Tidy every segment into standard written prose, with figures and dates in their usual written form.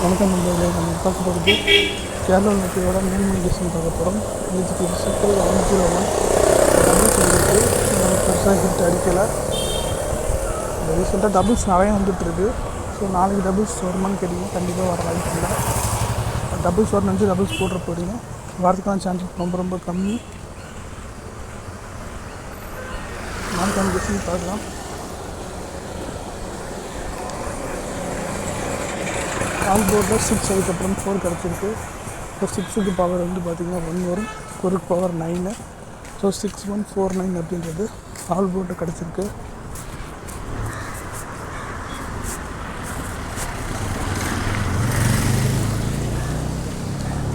வணக்கம் நண்பர்களே, நம்ம பார்க்க போகிறது கேரளா நோக்கியோட மீன் டிசைன் பார்க்க போகிறோம். இதுக்கு சிக்கல் 101 டபுள்ஸ் வந்துருக்கு. பெருசாக ஹிட் அடிக்கலை. ரீசெண்டாக டபுள்ஸ் நிறைய வந்துட்டுருக்கு. ஸோ நாளைக்கு டபுள்ஸ் வருமானு கேட்டிங்க, கண்டிப்பாக வர வாய்ப்பு இல்லை. டபுள்ஸ் வரணுன்னு டபுள்ஸ் போடுற போகிறீங்க, வரதுக்கான சான்சஸ் ரொம்ப ரொம்ப கம்மி. நாளைக்கு டிசைன் பார்க்கலாம். ஆல் போர்டில் 6, அதுக்கப்புறம் 4 கிடச்சிருக்கு. இப்போ 6க்கு பவர் வந்து பார்த்திங்கன்னா 1 வரும், 4க்கு பவர் 9. ஸோ 6149 அப்படின்றது ஆல் போர்டில் கிடச்சிருக்கு.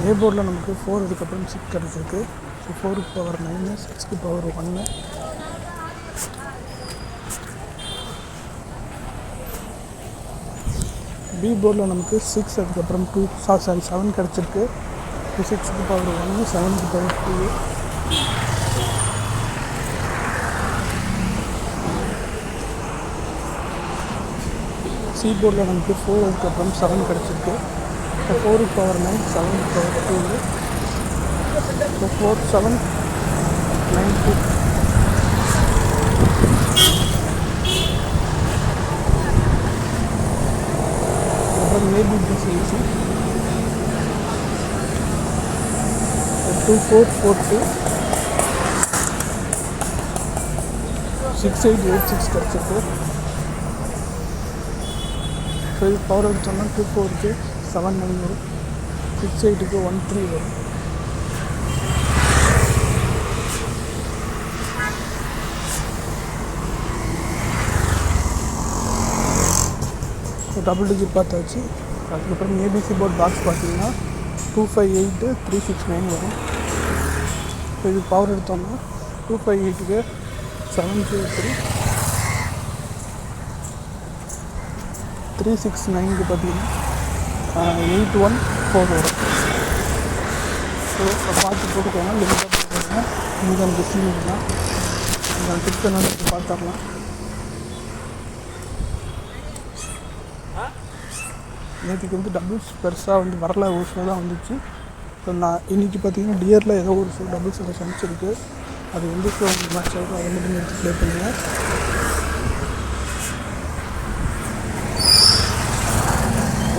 ஏ போர்டில் நமக்கு 4, அதுக்கப்புறம் 6 கிடச்சிருக்கு. ஸோ 4க்கு பவர் 9, 6க்கு பவர் 1. பி போர்டில் நமக்கு 6, அதுக்கப்புறம் 7 கிடச்சிருக்கு. 6க்கு பவர் 1, 7க்கு பவர் 2. சி போர்டில் நமக்கு 4, அதுக்கப்புறம் 7 கிடச்சிருக்கு. 4க்கு பவர் 9, 7க்கு power 2. So 4, 7, 9, 2. maybe this easy. 2442 6886 கிடச்சிருக்கு. ஸோ இது பவர் எடுத்தோம்னா 24க்கு 79 வரும், 68க்கு 13 வரும். டபுள் டிஜிட் பார்த்தாச்சு. அதுக்கப்புறம் ஏபிசி போர்ட் பாக்ஸ் பார்த்தீங்கன்னா 258369 வரும். ஸோ இது பவர் எடுத்தோம்னா 258க்கு 703, 369க்கு பார்த்தீங்கன்னா 814 வரும். ஸோ பார்த்து போட்டுக்கோங்க, லிமிட்டாக போட்டுக்கோங்க. நீங்கள் அந்த டிஸ்பிளேலாம் அந்த டிப்ஸ் என்ன பார்த்துக்கலாம். நேற்றுக்கு வந்து டபுள்ஸ் பெருசாக வந்து வரல, ஒரு ஷோ தான் வந்துச்சு. ஸோ நான் இன்றைக்கி பார்த்தீங்கன்னா டியரில் ஏதோ ஒரு ஷோ டபுள்ஸ் எனக்கு சமைச்சிருக்கு. அது வந்து ஷோ மேட்ச் ஆகும், அதை மட்டும் எடுத்து ப்ளே பண்ணுங்கள்.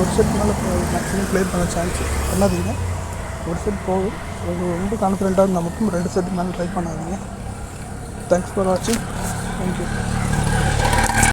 ஒரு செட் மேலே மேக்ஸிமம் ப்ளே பண்ண சான்ஸ் பண்ணாதீங்க. ஒரு செட் போகும். ரொம்ப கான்ஃபிடென்ட்டாக இருந்தால் மட்டும் 2 செட் மேலே ட்ரை பண்ணாதீங்க. தேங்க்ஸ் ஃபார் வாட்சிங். தேங்க்யூ.